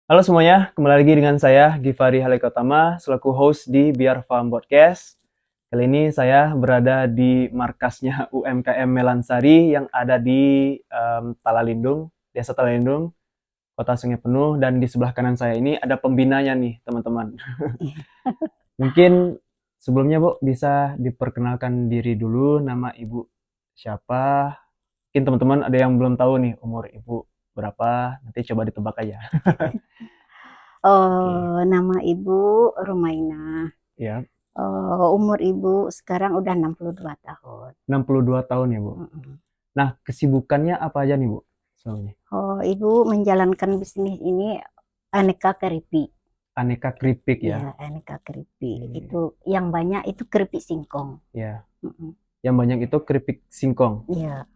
Halo semuanya, kembali lagi dengan saya Givari Halekotama selaku host di Biar Farm Podcast. Kali ini saya berada di markasnya UMKM Melansari yang ada di Talalindung, Desa Talalindung, Kota Sungai Penuh, dan di sebelah kanan saya ini ada pembinanya nih teman-teman. Mungkin sebelumnya Bu bisa diperkenalkan diri dulu, nama Ibu siapa? Mungkin teman-teman ada yang belum tahu nih umur Ibu berapa, nanti coba ditebak aja. Oke, Nama Ibu Rumaina. ya. Umur Ibu sekarang udah 62 tahun. 62 tahun ya, Bu. Mm-mm. Nah, kesibukannya apa aja nih, Bu? Soalnya. Ibu menjalankan bisnis ini aneka keripik. Aneka keripik ya. Ya, aneka keripik. Oke. Itu yang banyak itu keripik singkong. Ya. Mm-mm. Yang banyak itu keripik singkong. Iya.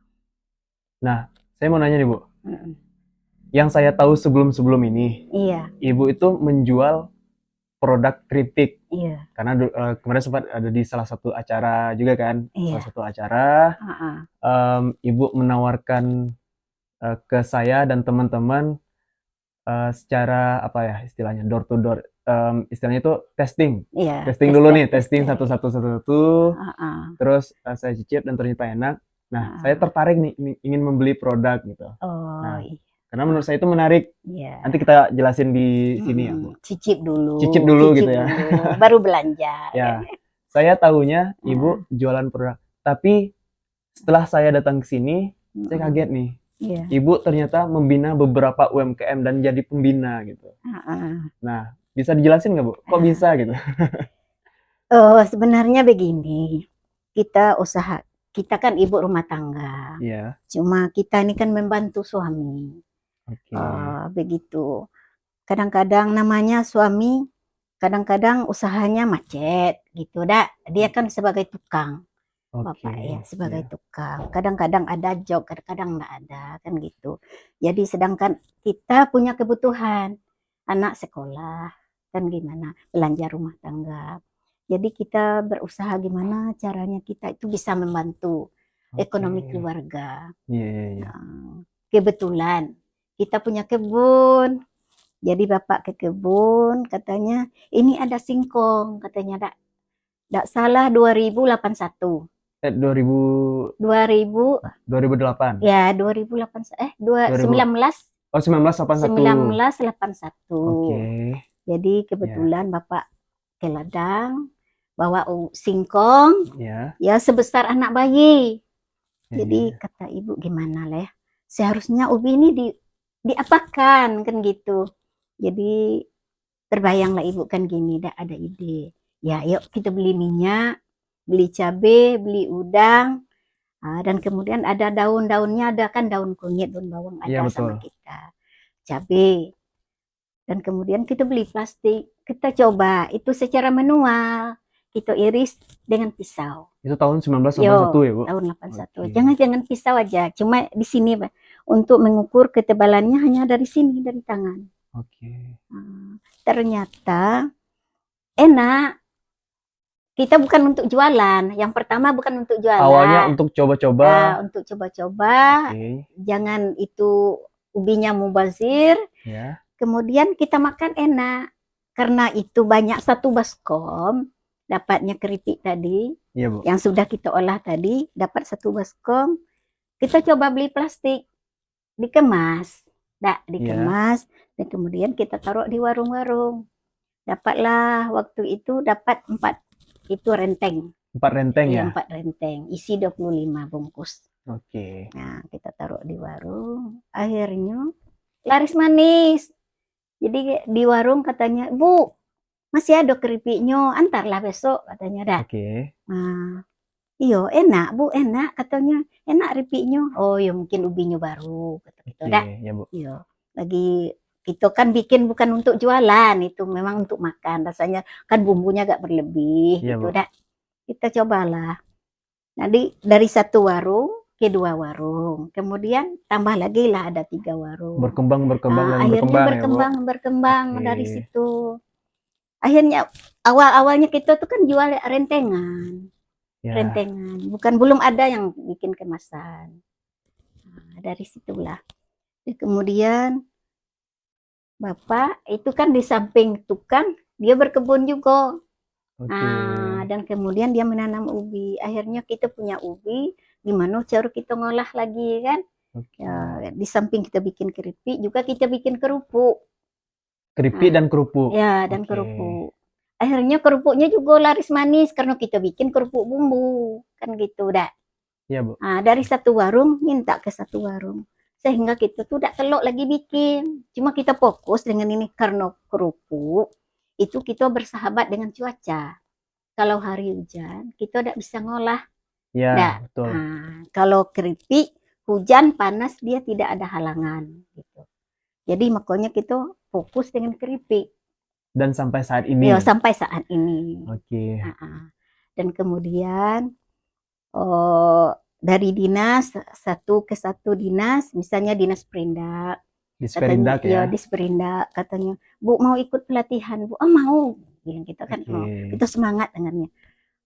Nah, saya mau nanya nih, Bu. Mm-mm. Yang saya tahu sebelum-sebelum ini, Iya, Ibu itu menjual produk keripik. iya, Karena kemarin sempat ada di salah satu acara juga kan. Salah iya. satu acara, Ah, Ibu menawarkan ke saya dan teman-teman secara apa ya istilahnya door to door, istilahnya itu testing Iya, testing tes dulu nih, drive, tes testing drive. satu-satu, Ah. terus saya cicip dan ternyata enak. Nah, saya Ah. tertarik nih ingin membeli produk gitu. Oh, Nah, iya. karena menurut saya itu menarik. Nanti Iya. kita jelasin di sini ya, Bu. Cicip Cicip dulu, dulu cicip gitu ya. dulu, baru belanja kan. Ya, saya tahunya Nah, Ibu jualan produk, tapi setelah saya datang ke sini, saya mm-mm. kaget nih. Iya. Ibu ternyata membina beberapa UMKM dan jadi pembina gitu. Heeh. Nah, bisa dijelasin nggak, Bu? Kok Ah. bisa gitu? Sebenarnya begini, kita usaha, kita kan ibu rumah tangga. Iya, Cuma kita ini kan membantu suami. oke. Begitu. Kadang-kadang namanya suami, kadang-kadang usahanya macet gitu dah. Dia kan sebagai tukang, Oke, Bapak ya, sebagai iya. tukang. Kadang-kadang ada job, kadang-kadang nggak ada kan gitu. Jadi sedangkan kita punya kebutuhan, anak sekolah, kan gimana, belanja rumah tangga. Jadi kita berusaha gimana caranya kita itu bisa membantu Oke. ekonomi keluarga. Iya, iya, iya. Nah, kebetulan kita punya kebun. Jadi bapak ke kebun katanya ini ada singkong katanya tidak salah 2081. 2000 2000 2008. ya 2008 2000. 19 Oh, 1981. 1981. Oke. Jadi Ya, kebetulan bapak ke ladang bawa singkong ya. ya sebesar anak bayi. Ya, ya, Jadi ya. kata ibu gimana lah ya, seharusnya ubi ini diapakan kan gitu. Jadi terbayanglah ibu kan gini, dah ada ide. Ya yuk kita beli minyak, beli cabai, beli udang, dan kemudian ada daun-daunnya, ada kan daun kunyit, daun bawang Iya, ada sama betul. kita. Cabai. Dan kemudian kita beli plastik. Kita coba itu secara manual. Kita iris dengan pisau. Itu tahun 1981 Yo, ya, Bu? tahun 81. Oke. Jangan pisau aja. Cuma di sini, Pak. Untuk mengukur ketebalannya hanya dari sini, dari tangan. Oke. Ternyata enak. Kita bukan untuk jualan. Yang pertama bukan untuk Awalnya jualan. untuk coba-coba. Untuk coba-coba. Oke. Jangan itu ubinya mubazir. Ya. Kemudian kita makan enak. Karena itu banyak satu baskom. Dapatnya keripik tadi. Iya, Bu. Yang sudah kita olah tadi. Dapat satu baskom. Kita coba beli plastik. Dikemas. Iya. Dikemas. Dan kemudian kita taruh di warung-warung. Dapatlah waktu itu dapat 4 itu renteng. 4 renteng Iya, ya? 4 renteng. Isi 25 bungkus. Oke. Nah, kita taruh di warung. Akhirnya laris manis. Jadi di warung katanya, Bu, masih ada keripiknya, antarlah besok katanya dah. Oke. Nah, iyo enak Bu, enak katanya, enak keripiknya. Oh ya mungkin ubinya baru, kata gitu Oke, dah. ya, Bu. Iyo, lagi itu kan bikin bukan untuk jualan, itu memang untuk makan. Rasanya kan bumbunya agak berlebih Iya, gitu Bu. dah. Kita cobalah. Nanti dari satu warung ke 2 warung, kemudian tambah lagi lah ada 3 warung. Berkembang, berkembang, dan Akhirnya berkembang ya, Bu. berkembang dari Oke. situ. Akhirnya awal-awalnya kita tuh kan jual rentengan. Ya. rentengan. Bukan belum ada yang bikin kemasan. Nah, dari situlah. Kemudian Bapak itu kan di samping tukang, dia berkebun juga. Oke. Nah, dan kemudian dia menanam ubi. Akhirnya kita punya ubi, gimana cara kita ngolah lagi kan? Oke. Ya, di samping kita bikin keripik, juga kita bikin kerupuk. Keripik Nah, dan kerupuk. ya, dan Oke. kerupuk. Akhirnya kerupuknya juga laris manis karena kita bikin kerupuk bumbu, kan gitu dah. Iya, Bu. Nah, dari satu warung minta ke satu warung. Sehingga kita tuh tidak telok lagi bikin. Cuma kita fokus dengan ini karena kerupuk itu kita bersahabat dengan cuaca. Kalau hari hujan, kita tidak bisa ngolah. Ya, Nggak. betul. Nah, kalau keripik, hujan, panas, dia tidak ada halangan. Gitu. Jadi makanya kita fokus dengan keripik. Dan sampai saat ini. Ya, sampai saat ini. Oke. Dan kemudian oh, dari dinas satu ke satu dinas, misalnya dinas Perindak, Di katanya Sperindak ya. di Perindak katanya, Bu mau ikut pelatihan, Bu? Oh mau, bilang kita kan Oke. mau, kita semangat dengannya.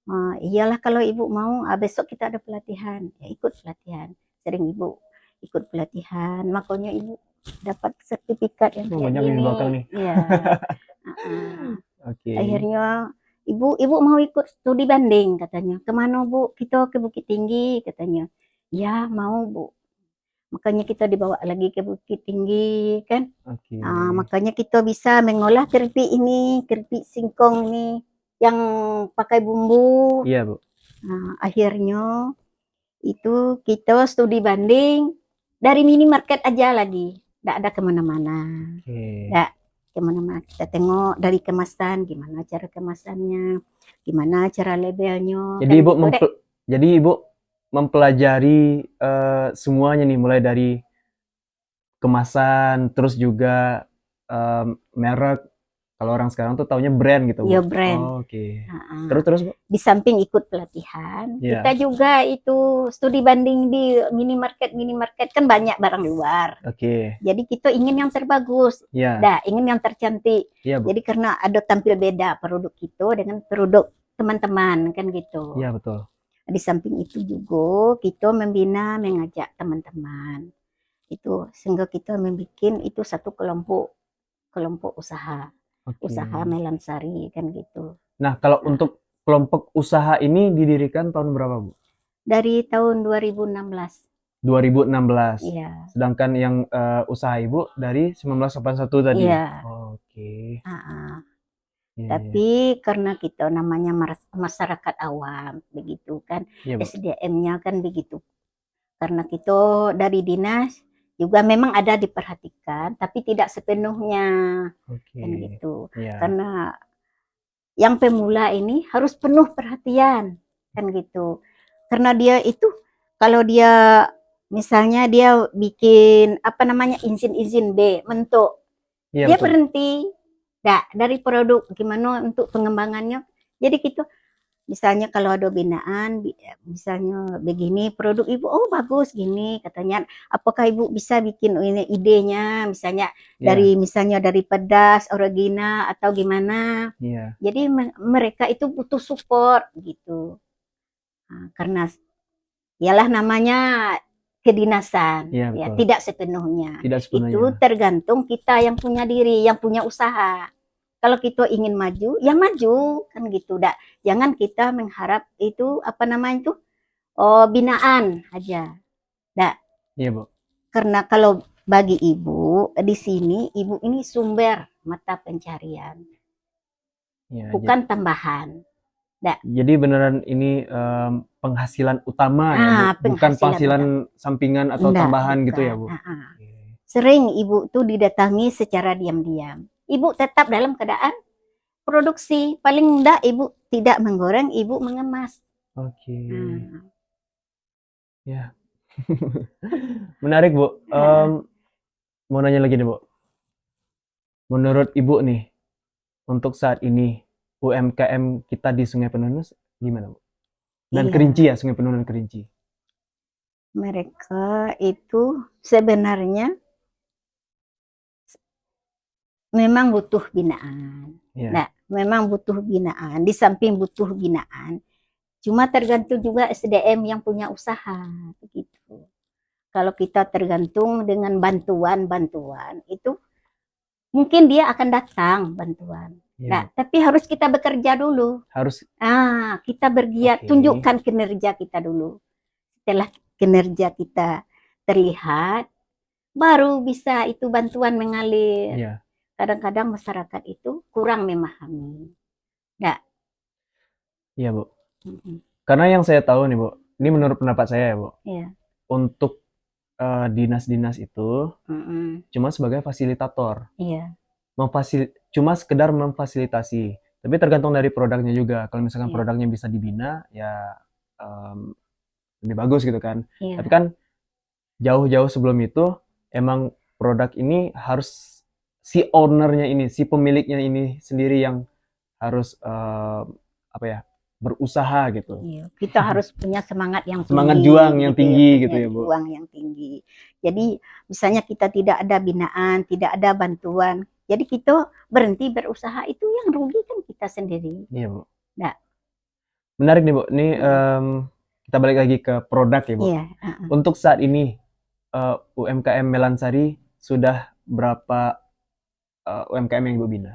Oh, iyalah kalau Ibu mau, besok kita ada pelatihan, ya ikut pelatihan. Sering Ibu ikut pelatihan, makanya Ibu dapat sertifikat yang Oh, kayak banyak nih di gini. belakang nih. Ya. Oke. Akhirnya ibu mau ikut studi banding katanya. Kemana Bu? Kita ke Bukit Tinggi katanya. Ya mau Bu. Makanya kita dibawa lagi ke Bukit Tinggi kan. Oke. Makanya kita bisa mengolah keripik ini, keripik singkong ini yang pakai bumbu. Iya, Bu. Akhirnya itu kita studi banding dari minimarket aja lagi. Tidak ada kemana-mana. Oke. Tidak kemana-mana. Kita tengok dari kemasan, gimana cara kemasannya, gimana cara labelnya. Jadi Kan Ibu gitu deh. jadi Ibu mempelajari semuanya nih, mulai dari kemasan, terus juga merek. Kalau orang sekarang tuh taunya brand gitu, Bu. Ya brand. Oh, oke. Nah, Terus, Bu? di samping ikut pelatihan, Iya. kita juga itu studi banding di minimarket kan banyak barang luar. Oke. Jadi kita ingin yang terbagus, Iya. ingin yang tercantik. Iya, Bu. Jadi karena ada tampil beda produk kita dengan produk teman-teman kan gitu. Iya, betul. Di samping itu juga kita membina, mengajak teman-teman. Itu sehingga kita membuat itu satu kelompok usaha. Oke. Usaha Melansari kan gitu. Nah, kalau untuk kelompok usaha ini didirikan tahun berapa, Bu? Dari tahun 2016. 2016. Iya. Sedangkan yang usaha Ibu dari 1981 tadi. Iya. Oke. Iya, Tapi karena kita namanya masyarakat awam begitu kan, iya, Bu. SDM-nya kan begitu. Karena kita dari dinas juga memang ada diperhatikan, tapi tidak sepenuhnya Oke. kan gitu. Iya. Karena yang pemula ini harus penuh perhatian kan gitu. Karena dia itu kalau dia misalnya dia bikin apa namanya izin B mentok, Iya, dia betul. berhenti. Dari produk gimana untuk pengembangannya. Jadi gitu. Misalnya kalau ada binaan, misalnya begini produk Ibu, oh bagus gini katanya. Apakah Ibu bisa bikin ini idenya, misalnya Iya. misalnya dari pedas, oregana atau gimana. Iya. Jadi mereka itu butuh support gitu. Karena ialah namanya kedinasan, Iya, ya betul. tidak sepenuhnya. Tidak Itu sepenuhnya. tergantung kita yang punya diri, yang punya usaha. Kalau kita ingin maju, ya maju kan gitu. Jangan kita mengharap itu apa namanya itu binaan aja. Iya, Bu. Karena kalau bagi ibu di sini, ibu ini sumber mata pencarian, Iya, bukan tambahan. jadi beneran ini penghasilan utama ya, Bu? Bukan penghasilan sampingan atau Enggak, tambahan bukan. gitu ya, Bu? Sering ibu tuh didatangi secara diam-diam. Ibu tetap dalam keadaan produksi. Paling enggak ibu tidak menggoreng, ibu mengemas. Oke. Ya. Menarik, Bu. Mau nanya lagi nih, Bu. Menurut Ibu nih, untuk saat ini UMKM kita di Sungai Penuh gimana, Bu? Dan Iya. Kerinci ya, Sungai Penuh dan Kerinci. Mereka itu sebenarnya memang butuh binaan. Iya. Memang butuh binaan. Di samping butuh binaan, Cuma tergantung juga SDM yang punya usaha begitu. Kalau kita tergantung dengan bantuan-bantuan itu mungkin dia akan datang bantuan. Nah, Iya, tapi harus kita bekerja dulu. harus Kita bergiat, oke. tunjukkan kinerja kita dulu. Setelah kinerja kita terlihat, baru bisa itu bantuan mengalir. Iya, Kadang-kadang masyarakat itu kurang memahami. Nah, iya Bu. mm-mm, Karena yang saya tahu nih Bu, ini menurut pendapat saya ya Bu, iya, untuk dinas-dinas itu mm-mm, cuma sebagai fasilitator, iya, cuma sekedar memfasilitasi. Tapi tergantung dari produknya juga. Kalau misalkan iya, produknya bisa dibina, ya em, lebih bagus gitu kan. Tapi iya, kan jauh-jauh sebelum itu emang produk ini harus si ownernya ini, si pemiliknya ini sendiri yang harus apa ya, berusaha gitu. iya. Kita harus punya semangat yang Semangat tinggi, juang yang gitu ya, tinggi gitu punya ya, Bu. uang yang tinggi. Jadi, misalnya kita tidak ada binaan, tidak ada bantuan, jadi kita berhenti berusaha itu yang rugi kan kita sendiri. Iya, Bu. Nah, Menarik nih, Bu. Ini mm, kita balik lagi ke produk ya, Bu. iya, Untuk saat ini UMKM Melansari sudah berapa UMKM yang Ibu bina?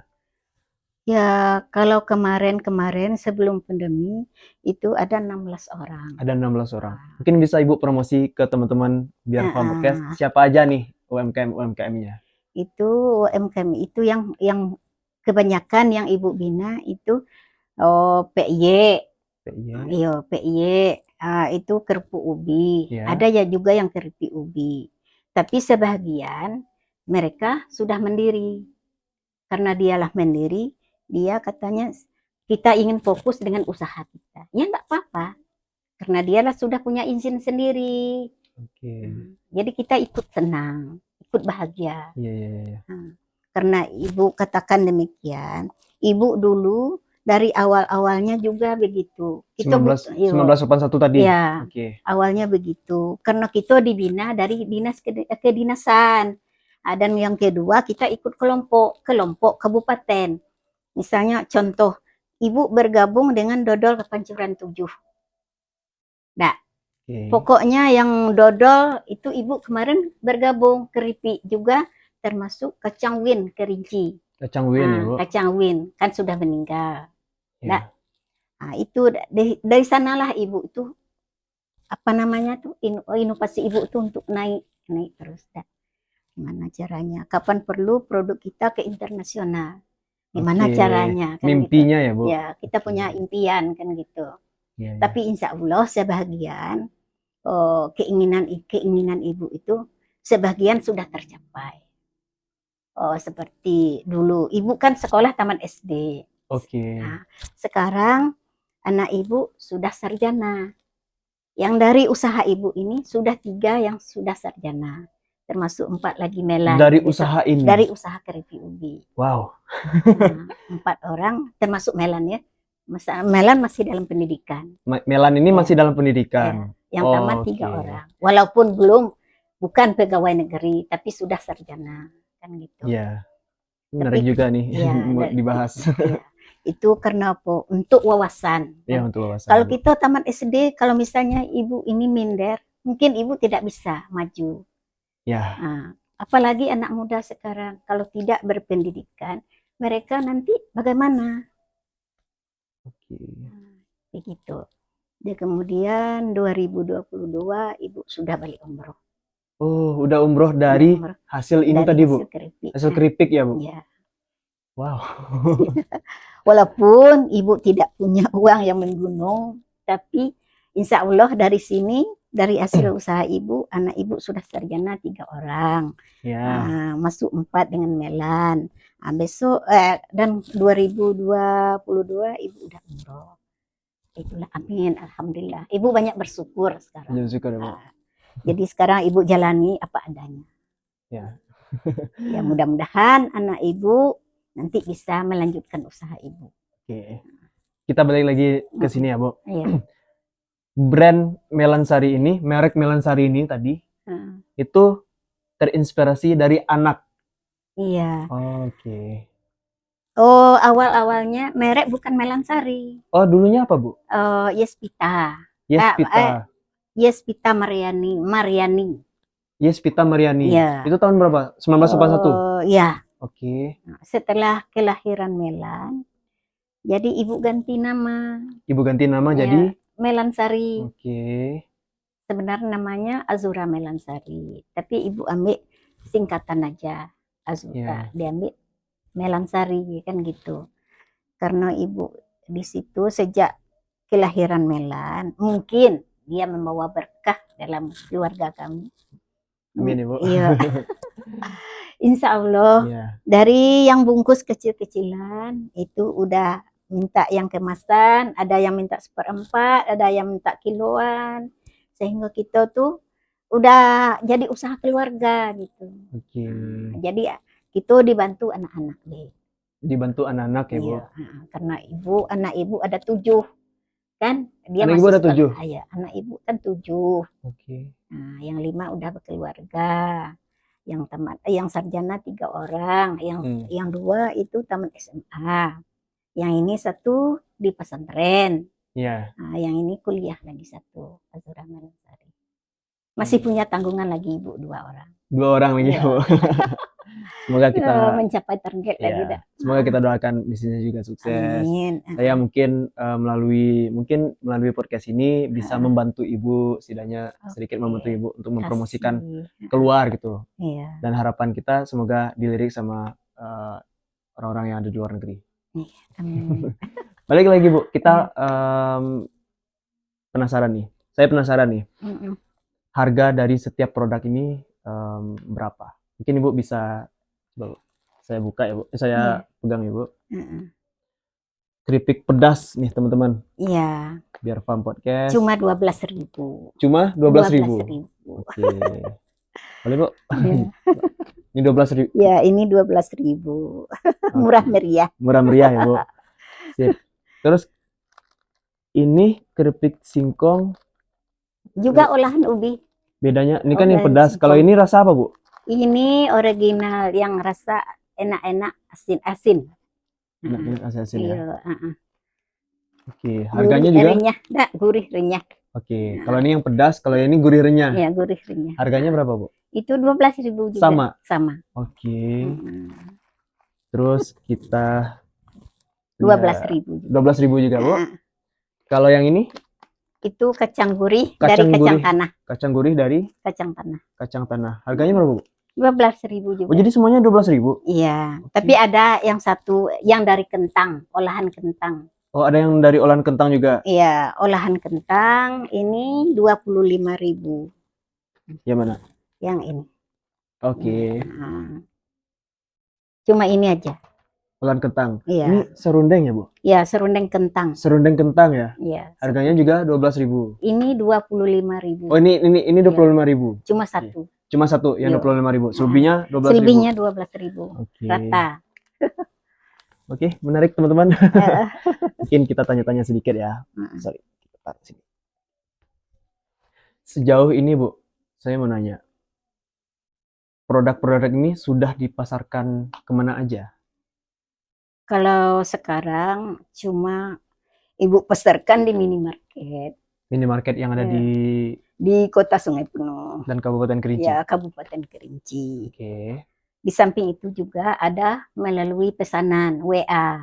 ya kalau kemarin-kemarin sebelum pandemi itu ada 16 orang. Ada 16 orang. Mungkin bisa Ibu promosi ke teman-teman biar Farm Podcast Ah, siapa aja nih UMKM-UMKM-nya? itu UMKM itu yang kebanyakan yang Ibu bina itu PY. PIY, Iya, PY. Itu kerupuk ubi. Ada ya. ya juga yang keripik ubi. Tapi sebagian mereka sudah mandiri. Karena dialah mandiri, dia katanya kita ingin fokus dengan usaha kita. Ya enggak apa-apa. Karena dialah sudah punya izin sendiri. Oke. Jadi kita ikut senang, ikut bahagia. Iya, iya, iya. Nah, karena ibu katakan demikian, ibu dulu dari awal-awalnya juga begitu. Kita 19 butuh, yo, 1981 tadi. ya, Oke. awalnya begitu. Karena kita dibina dari dinas kedinasan. Dan yang kedua kita ikut kelompok kabupaten. Misalnya contoh, ibu bergabung dengan Dodol Kepancuran 7. Nah, Oke. pokoknya yang dodol itu ibu kemarin bergabung, keripik juga termasuk kacang win kerinci. Kacang Win ya, Bu. Kacang win kan sudah meninggal. Nah, Ya. itu dari sanalah ibu itu apa namanya tuh inovasi ibu tuh untuk naik naik terus. Dah. Gimana caranya? Kapan perlu produk kita ke internasional? Gimana Oke. caranya kan gitu. Mimpinya ya, Bu. Ya, kita Oke. punya impian kan gitu. Iya, iya. Tapi insya Allah sebagian keinginan keinginan ibu itu sebagian sudah tercapai. Seperti dulu ibu kan sekolah taman SD. Oke. Nah, sekarang anak ibu sudah sarjana. Yang dari usaha ibu ini sudah 3 yang sudah sarjana, termasuk 4 lagi melan. Dari usaha ini. Dari usaha keripik ubi. Wow. Nah, 4 orang termasuk melan ya. Melan masih dalam pendidikan. Melan ini Ya, masih dalam ya. pendidikan. Yang tamat 3 Oke. orang. Walaupun bukan pegawai negeri, tapi sudah sarjana kan gitu. Iya. Tapi Menarik juga nih ya, buat dibahas. ya, itu karena apa? Untuk wawasan. Iya, Kan. untuk wawasan, Kalau Bu. kita tamat SD, kalau misalnya ibu ini minder, mungkin ibu tidak bisa maju. Ya. Nah, apalagi anak muda sekarang, kalau tidak berpendidikan, mereka nanti bagaimana? Oke. Begitu. Dan kemudian 2022 ibu sudah balik umroh. Oh, udah umroh Udah dari umroh hasil ini dari tadi, Bu. hasil keripik. Hasil keripik ya, Bu. Ya. Wow. Walaupun ibu tidak punya uang yang menggunung, tapi insya Allah dari sini, dari hasil usaha ibu, anak ibu sudah sarjana 3 orang. Ya. Masuk 4 dengan melan. Besok dan 2022 ibu udah umroh. Itulah amin, alhamdulillah. Ibu banyak bersyukur sekarang. Puji syukur ya, Bu. Jadi sekarang ibu jalani apa adanya. Ya. Ya mudah-mudahan anak ibu nanti bisa melanjutkan usaha ibu. Oke. Kita balik lagi ke sini ya, Bu. Iya. Brand Melansari ini, merek Melansari ini tadi, itu terinspirasi dari anak. Iya. Oke. Oh, awal-awalnya merek bukan Melansari. Oh, dulunya apa, Bu? Yespita. Yespita. Yespita Mariani. Yespita Mariani. Iya. Itu tahun berapa? 1981. Ya, Oke. setelah kelahiran Melan, jadi ibu ganti nama. Ibu ganti nama jadi Ya, Melansari. oke. Sebenarnya namanya Azura Melansari, tapi ibu ambil singkatan aja Azura. Ya. Diambil Melansari kan gitu. Karena ibu di situ sejak kelahiran Melan, mungkin dia membawa berkah dalam keluarga kami. Amin, Ibu. Iya, insya Allah. Iya. Dari yang bungkus kecil-kecilan itu udah minta yang kemasan, ada yang minta seperempat, ada yang minta kiloan, sehingga kita tuh udah jadi usaha keluarga gitu. Oke. Jadi kita dibantu anak-anak deh. Dibantu anak-anak ya, Bu. Iya, karena anak ibu ada 7 kan, dia Anak masih Ibu ada sekolah. 7. Ya, anak ibu kan 7. Oke. Nah, yang 5 udah berkeluarga, yang sarjana 3 orang, yang 2 itu tamat SMA, yang ini 1 di pesantren. Iya. Nah, yang ini kuliah lagi 1, Azura Melansari. Masih punya tanggungan lagi ibu 2 orang. 2 orang lagi, Iya. Bu. Semoga kita mencapai target lagi dah. semoga kita doakan bisnisnya juga sukses. Amin. Saya mungkin melalui podcast ini bisa membantu Ibu, setidaknya sedikit membantu Ibu untuk mempromosikan keluar gitu. Iya. Dan harapan kita semoga dilirik sama orang-orang yang ada di luar negeri. Amin. Balik lagi, Bu, kita penasaran nih. Saya penasaran nih. Harga dari setiap produk ini berapa? Mungkin Ibu bisa coba saya buka ya, Bu. Saya pegang ya, Bu. Keripik pedas nih, teman-teman. Iya. Biar Farm Podcast. Cuma 12.000. Cuma 12.000. 12.000. Oke. Boleh, Bu? Ini 12.000. Ya, ini 12.000. Murah meriah. Murah meriah ya, Bu. Sip. Terus ini keripik singkong juga olahan ubi. Bedanya, ini kan yang pedas. Kalau ini rasa apa, Bu? Ini original yang rasa enak-enak, asin-asin. Asin-asin ya. Iya, Oke, harganya juga? Renyah, gurih renyah. Oke, kalau ini yang pedas, kalau ini gurih renyah. Iya, gurih renyah. Harganya berapa, Bu? Itu 12.000 juga. Sama. Oke. Terus kita 12.000. 12.000 juga, Bu. Kalau yang ini? Itu kacang gurih dari kacang tanah. Kacang gurih dari kacang tanah. Kacang tanah. Harganya berapa, Bu? 12.000 juga. Oh, jadi semuanya 12.000? Iya, tapi ada yang satu yang dari kentang, olahan kentang. Oh, ada yang dari olahan kentang juga? Iya, olahan kentang ini 25.000. Yang mana? Yang ini. Oke. Cuma ini aja. Olahan kentang. Iya. Ini serundeng ya, Bu? Iya, serundeng kentang. Serundeng kentang ya? Iya. Harganya juga 12.000. Ini 25.000. Oh, ini 25.000. Cuma satu. Cuma satu yang 25.000. Selebihnya 12.000. Selebihnya 12.000. Oke. Rata. Oke, menarik teman-teman. Mungkin kita tanya-tanya sedikit ya. Sorry, kita taruh sini. Sejauh ini, Bu, saya mau nanya. Produk-produk ini sudah dipasarkan kemana aja? Kalau sekarang cuma ibu pasarkan di minimarket. Minimarket yang ada di Kota Sungai Penuh. Dan Kabupaten Kerinci. Ya, Kabupaten Kerinci. Oke. Di samping itu juga ada melalui pesanan WA.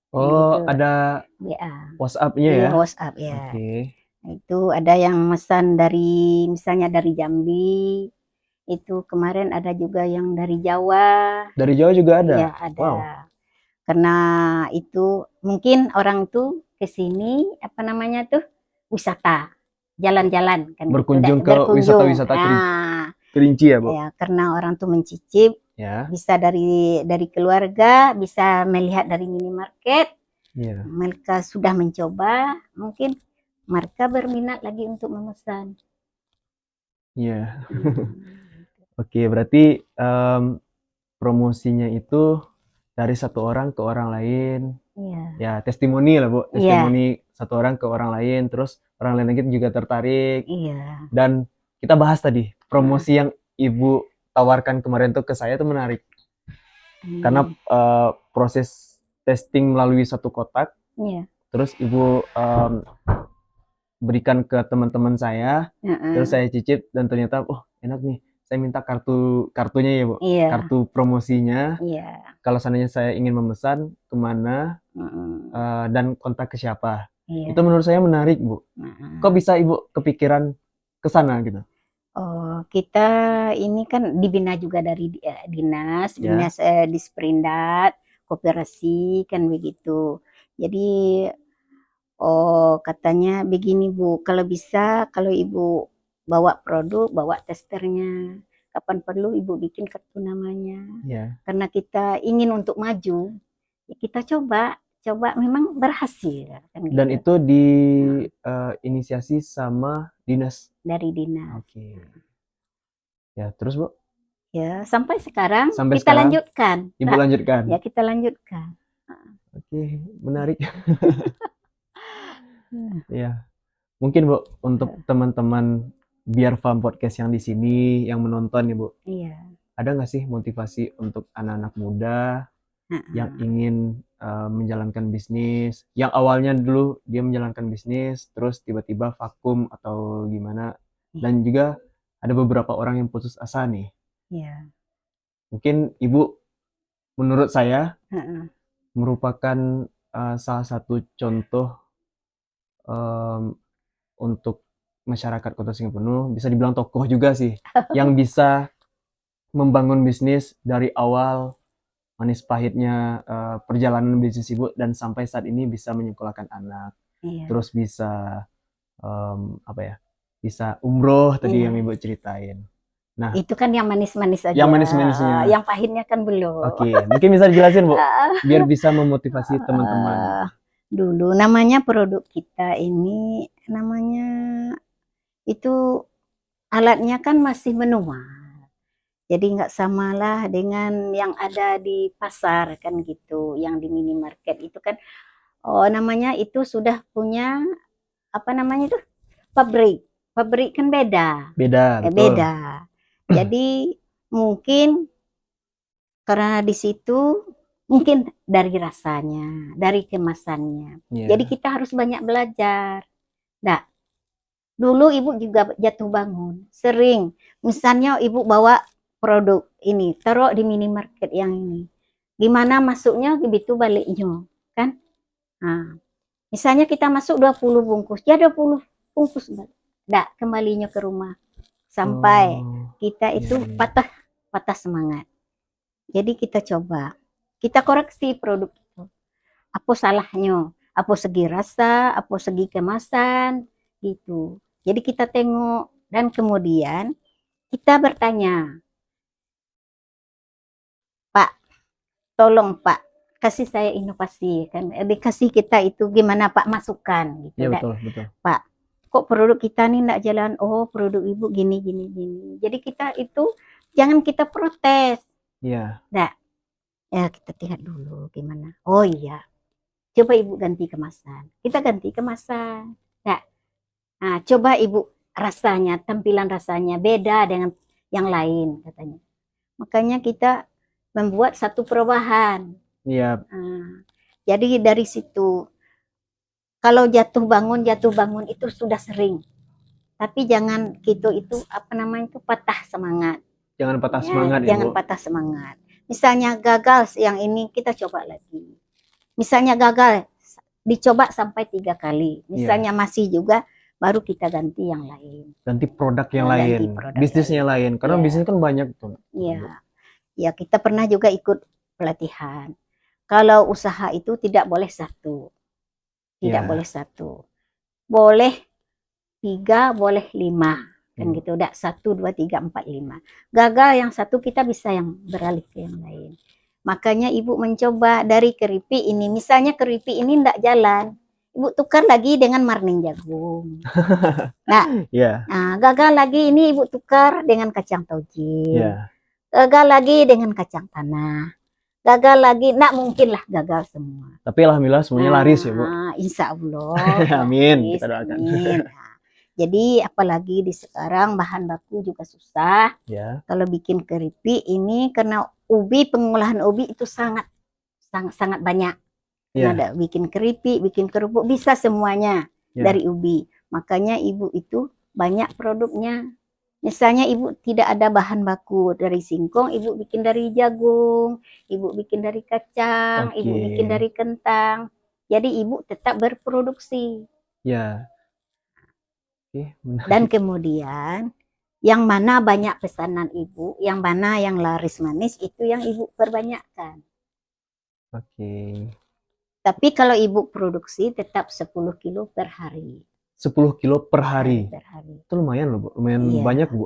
Oh, gitu. ada WA. WhatsApp-nya ya? WhatsApp ya. Oke. Itu ada yang mesan dari misalnya dari Jambi. Itu kemarin ada juga yang dari Jawa. Dari Jawa juga ada? Iya, ada. Wow. Karena itu mungkin orang tuh ke sini wisata, jalan-jalan kan. Berkunjung ke wisata-wisata Kerinci ya, Bu? Ya, karena orang tuh mencicip, ya. Bisa dari keluarga, bisa melihat dari minimarket. Ya. Mereka sudah mencoba, mungkin mereka berminat lagi untuk memesan. Iya. Oke, berarti promosinya itu dari satu orang ke orang lain. Iya. Ya, testimoni lah, Bu. Testimoni satu orang ke orang lain, terus orang lain lagi juga tertarik. Iya. Dan kita bahas tadi, promosi yang Ibu tawarkan kemarin tuh ke saya tuh menarik. Karena proses testing melalui satu kotak, Iya. terus Ibu berikan ke teman-teman saya, terus saya cicip dan ternyata, oh enak nih, saya minta kartunya ya Bu, Iya. kartu promosinya. Iya. Kalau seandainya saya ingin memesan kemana dan kontak ke siapa. Iya. Itu menurut saya menarik Bu. Kok bisa Ibu kepikiran ke sana gitu? Oh, kita ini kan dibina juga dari dinas, Ya. Disperindat, koperasi kan begitu. Jadi oh katanya begini Bu, kalau bisa kalau Ibu bawa produk, bawa testernya. Kapan perlu Ibu bikin kartu namanya. Ya. Karena kita ingin untuk maju, ya kita coba memang berhasil kan Dan gitu. itu inisiasi sama dinas. Dari dinas. Oke. Ya, terus Bu? Ya, sampai sekarang Sampai kita sekarang lanjutkan. Ibu lanjutkan. Ya, kita lanjutkan. Oke, menarik. Ya, mungkin Bu untuk teman-teman Biar Farm Podcast yang di sini yang menonton ya Bu, Iya. ada nggak sih motivasi untuk anak-anak muda yang ingin menjalankan bisnis, yang awalnya dulu dia menjalankan bisnis, terus tiba-tiba vakum atau gimana, dan juga ada beberapa orang yang putus asa nih. Iya. Mungkin Ibu, menurut saya, merupakan salah satu contoh untuk masyarakat Kota Singgapenuh, bisa dibilang tokoh juga sih, yang bisa membangun bisnis dari awal, manis pahitnya perjalanan bisnis Ibu, dan sampai saat ini bisa menyekolahkan anak, Iya. terus bisa apa ya, bisa umroh tadi Iya. yang Ibu ceritain. Nah, Itu kan yang manis-manis aja. yang manis-manisnya. Yang pahitnya kan belum. Oke, mungkin bisa dijelasin Bu, biar bisa memotivasi teman-teman. Dulu namanya produk kita ini namanya itu alatnya kan masih manual. Jadi nggak samalah dengan yang ada di pasar kan gitu, yang di minimarket itu kan, oh namanya itu sudah punya apa namanya itu pabrik, pabrik kan beda, Beda, betul. beda. Jadi mungkin karena di situ mungkin dari rasanya, dari kemasannya. Yeah. Jadi kita harus banyak belajar. Nah, dulu ibu juga jatuh bangun, sering. Misalnya ibu bawa produk ini, taruh di minimarket yang ini. Gimana masuknya, begitu baliknya, kan? Nah, misalnya kita masuk 20 bungkus, ya 20 bungkus balik. Nggak, kembalinya ke rumah. Sampai kita itu patah semangat. Jadi kita coba, kita koreksi produk itu. Apa salahnya? Apa segi rasa, apa segi kemasan, gitu. Jadi kita tengok dan kemudian kita bertanya, Pak, tolong Pak, kasih saya inovasi kan, dikasih kita itu gimana Pak masukan gitu. Ya betul, betul. Pak, kok produk kita nih enggak jalan? Oh, produk Ibu gini gini gini. Jadi kita itu jangan kita protes. Iya. Enggak. Ya kita lihat dulu gimana. Oh iya. Coba Ibu ganti kemasan. Kita ganti kemasan. Enggak. Nah, coba Ibu rasanya, tampilan rasanya beda dengan yang lain katanya. Makanya kita membuat satu perubahan. Iya. Jadi dari situ kalau jatuh bangun itu sudah sering. Tapi jangan kita itu apa namanya itu patah semangat. Jangan patah semangat ya, jangan Bu. patah semangat. Misalnya gagal yang ini kita coba lagi. Misalnya gagal dicoba sampai 3 kali. Misalnya masih juga baru kita ganti yang lain. Ganti produk yang lain, bisnisnya lain. Karena bisnis kan banyak tuh. Iya. Ya kita pernah juga ikut pelatihan. Kalau usaha itu tidak boleh satu. Tidak boleh satu. Boleh 3, boleh 5. Kan gitu. Udah 1, 2, 3, 4, 5. Gagal yang satu kita bisa yang beralih ke yang lain. Makanya Ibu mencoba dari keripik ini. Misalnya keripik ini enggak jalan. Ibu tukar lagi dengan marning jagung. Nah, gagal lagi ini Ibu tukar dengan kacang toge. Gagal lagi dengan kacang tanah. Gagal lagi, enggak mungkin lah gagal semua. Tapi alhamdulillah semuanya laris ya Bu. Insya Allah. Amin, kita doakan. Amin. Jadi apalagi di sekarang bahan baku juga susah. Kalau bikin keripik ini karena ubi, pengolahan ubi itu sangat banyak. Kan Iya, ada bikin keripik, bikin kerupuk, bisa semuanya iya. dari ubi. Makanya ibu itu banyak produknya. Misalnya ibu tidak ada bahan baku dari singkong, ibu bikin dari jagung, ibu bikin dari kacang, Oke. ibu bikin dari kentang. Jadi ibu tetap berproduksi. Ya, oke, Dan menarik. kemudian yang mana banyak pesanan ibu, yang mana yang laris manis, itu yang ibu perbanyakkan. Oke. Tapi kalau ibu produksi tetap 10 kilo per hari. 10 kilo per hari. Per hari. Itu lumayan loh, Bu. Lumayan Iya. banyak, Bu.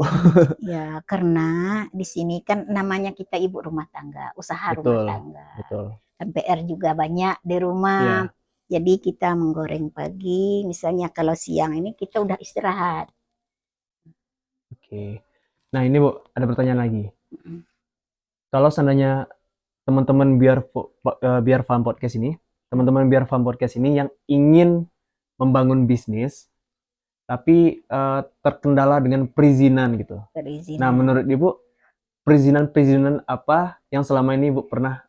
Ya, karena di sini kan namanya kita ibu rumah tangga, usaha rumah Betul, tangga. betul. Kan PR juga banyak di rumah. Iya, Jadi kita menggoreng pagi, misalnya kalau siang ini kita udah istirahat. oke. Nah, ini Bu, ada pertanyaan lagi. Mm. Kalau seandainya teman-teman biar Farm Podcast ini, teman-teman biar Farm Podcast ini yang ingin membangun bisnis, tapi terkendala dengan perizinan gitu. Nah, Perizinan. menurut Ibu, perizinan-perizinan apa yang selama ini Ibu pernah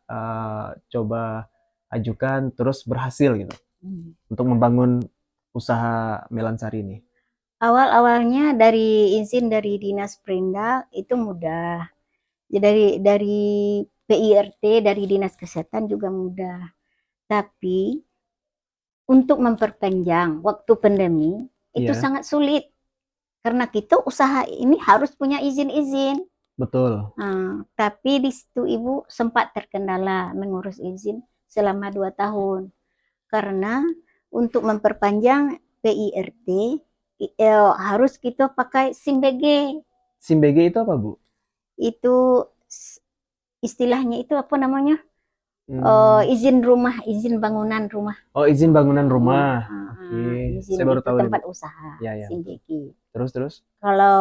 coba ajukan terus berhasil gitu Hmm. untuk membangun usaha Melansari ini? Awal-awalnya dari izin dari Dinas Perindak itu mudah. Ya, dari PIRT, dari Dinas Kesehatan juga mudah. Tapi untuk memperpanjang waktu pandemi itu Iya, sangat sulit karena kita usaha ini harus punya izin-izin. betul. Tapi di situ ibu sempat terkendala mengurus izin selama 2 tahun karena untuk memperpanjang PIRT harus kita pakai SIM BG. SIM BG itu apa, Bu? Itu istilahnya itu apa namanya? Hmm. Izin rumah, izin bangunan rumah. Oh, izin bangunan rumah. Oke, Izin saya baru itu tahu nih, Bu. tempat usaha, Ya, ya, SIM betul. BG. Terus? Kalau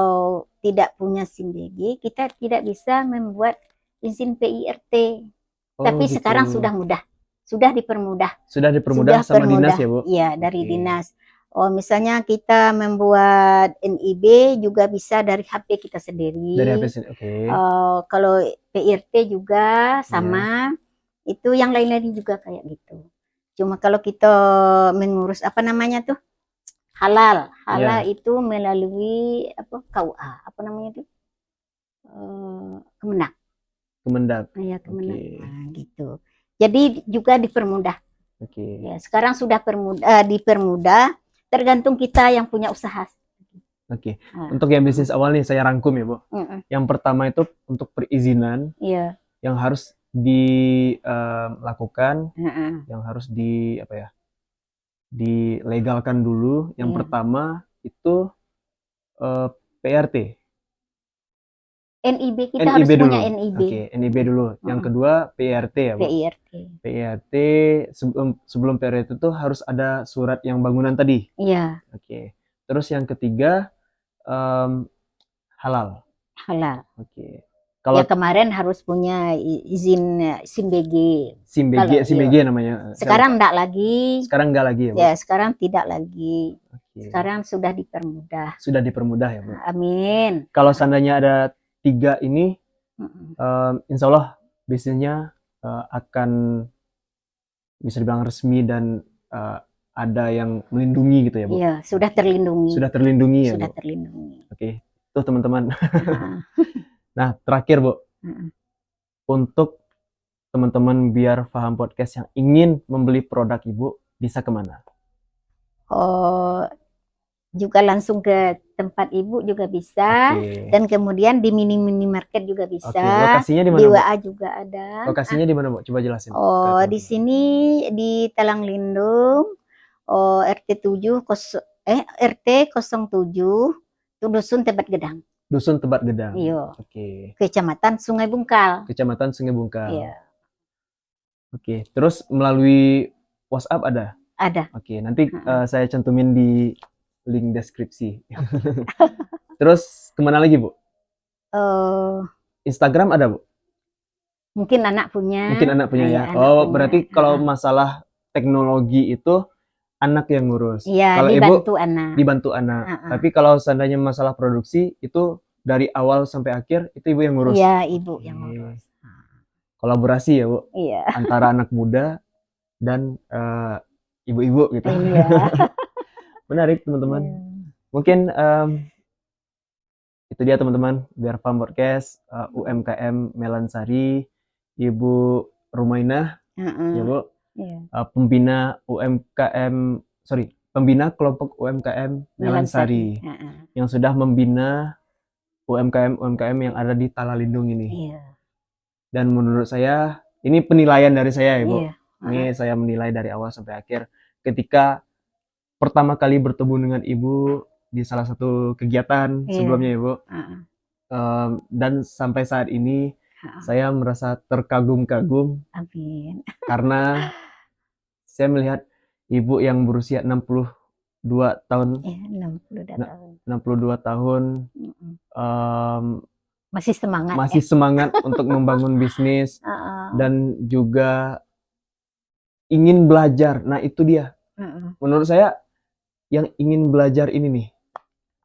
tidak punya SIM BG, kita tidak bisa membuat izin PIRT. Oh, Tapi gitu. sekarang sudah mudah, sudah dipermudah, Sudah dipermudah sama dinas ya, Bu? Iya, dari Oke. dinas. Oh, misalnya kita membuat NIB juga bisa dari HP kita sendiri. Dari HP sini. Oke. Kalau PIRT juga Iya. sama, itu yang lain-lain juga kayak gitu. Cuma kalau kita mengurus apa namanya tuh halal Iya. itu melalui apa KUA apa namanya tuh Kemenang. Kemendak. Ya, Oke. Kemenang. Nah, gitu. Jadi juga dipermudah. Oke. Ya, sekarang sudah dipermudah, tergantung kita yang punya usaha. Oke. Nah, Untuk yang bisnis awal nih saya rangkum ya, Bu. Yang pertama itu untuk perizinan iya. yang harus dilakukan, yang harus dilegalkan dulu. Yang Iya. pertama itu PRT. NIB kita harus NIB punya dulu. NIB. Oke, NIB dulu. Yang kedua PRT ya, Bu. PIRT. PRT sebelum PRT itu harus ada surat yang bangunan tadi. Iya, Oke. Terus yang ketiga halal. halal. Oke. Ya Kalau kemarin harus punya izin SIM BG. SIM Kalau SIM iya. BG namanya. Sekarang enggak lagi. Sekarang enggak lagi ya, Bu? Ya, sekarang tidak lagi. Oke. Sekarang sudah dipermudah. Sudah dipermudah ya, Bu? Amin. Kalau seandainya ada 3 ini, Mm-mm. insya Allah bisnisnya akan bisa dibilang resmi dan ada yang melindungi gitu ya, Bu? Iya, sudah terlindungi. Sudah terlindungi ya, Sudah Bu? terlindungi. Oke, tuh teman-teman. Nah, Nah, terakhir, Bu, mm-mm. untuk teman-teman biar paham podcast yang ingin membeli produk Ibu, bisa kemana? Oh, juga langsung ke tempat ibu juga bisa. Oke. Dan kemudian di mini market juga Oke, bisa. lokasinya di Di mana, Bu? WA juga ada. Lokasinya di mana, Bu? Coba jelasin. Oh, ke di teman-teman. sini di Talang Lindung, RT 7 RT 07 itu Dusun Tebat Gedang. Dusun Tebat Gedang. Iya. Oke. Kecamatan Sungai Bungkal. Kecamatan Sungai Bungkal. Iya, Oke. Terus melalui WhatsApp ada? ada. Oke, nanti saya cantumin di link deskripsi. Terus kemana lagi, Bu? Eh, Instagram ada, Bu? mungkin anak punya. Mungkin anak punya ya. Iya, anak Oh, punya. berarti kalau masalah teknologi itu anak yang ngurus. Iya, Kalau dibantu Ibu anak. dibantu anak. Tapi kalau seandainya masalah produksi itu dari awal sampai akhir itu Ibu yang ngurus. Iya, ibu Oke. yang ngurus. Kolaborasi ya, Bu. Iya. Antara anak muda dan ibu-ibu gitu. Iya. Menarik teman-teman. Mungkin itu dia teman-teman, Biar Farm Podcast UMKM Melansari, Ibu Rumainah, ya Bu, Iya. pembina UMKM, pembina kelompok UMKM Melansari yang sudah membina UMKM yang ada di Talalindung ini. Iya. Dan menurut saya, ini penilaian dari saya ya Bu. Iya. Ini saya menilai dari awal sampai akhir. Ketika pertama kali bertemu dengan Ibu di salah satu kegiatan Iya. sebelumnya Ibu, dan sampai saat ini saya merasa terkagum-kagum Amin. karena saya melihat Ibu yang berusia 62 tahun, Iya, 62 Nah, tahun. 62 tahun Masih semangat masih semangat untuk membangun bisnis dan juga ingin belajar. Nah, itu dia. Menurut saya yang ingin belajar ini nih,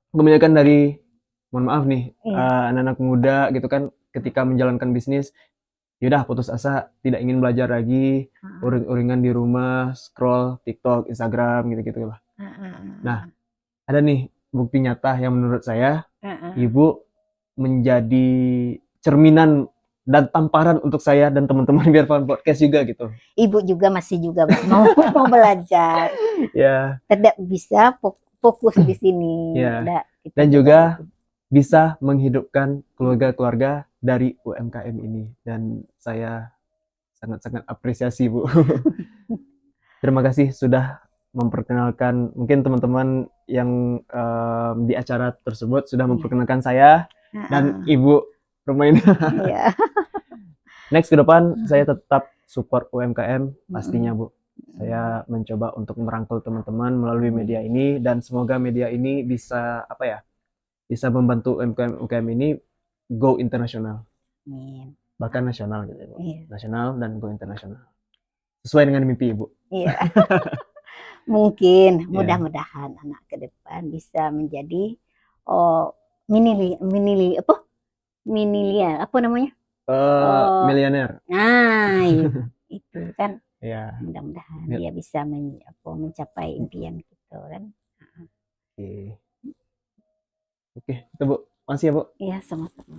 kebanyakan dari, mohon maaf nih, anak-anak muda gitu kan, ketika menjalankan bisnis, yaudah putus asa, tidak ingin belajar lagi, uring-uringan di rumah, scroll TikTok, Instagram gitu-gitu lah. Nah, ada nih bukti nyata yang menurut saya Ibu menjadi cerminan dan tamparan untuk saya dan teman-teman Biar Farm Podcast juga gitu. Ibu juga masih juga mau belajar. Ya. Tidak bisa fokus di sini. Ya. Dan juga bisa menghidupkan keluarga-keluarga dari UMKM ini. Dan saya sangat-sangat apresiasi Bu. Terima kasih sudah memperkenalkan, mungkin teman-teman yang di acara tersebut sudah memperkenalkan saya dan Ibu Rumainah. Next ke depan saya tetap support UMKM pastinya Bu. Saya mencoba untuk merangkul teman-teman melalui media ini dan semoga media ini bisa bisa membantu UMKM ini go internasional. Bahkan nasional gitu Bu. Nasional dan go internasional. Sesuai dengan mimpi Ibu. Iya. Mungkin mudah-mudahan anak ke depan bisa menjadi miliuner. Nah, itu kan. Ya. Mudah-mudahan dia bisa mencapai impian gitu kan. Oke, itu Bu. Makasih ya Bu. Iya, sama-sama.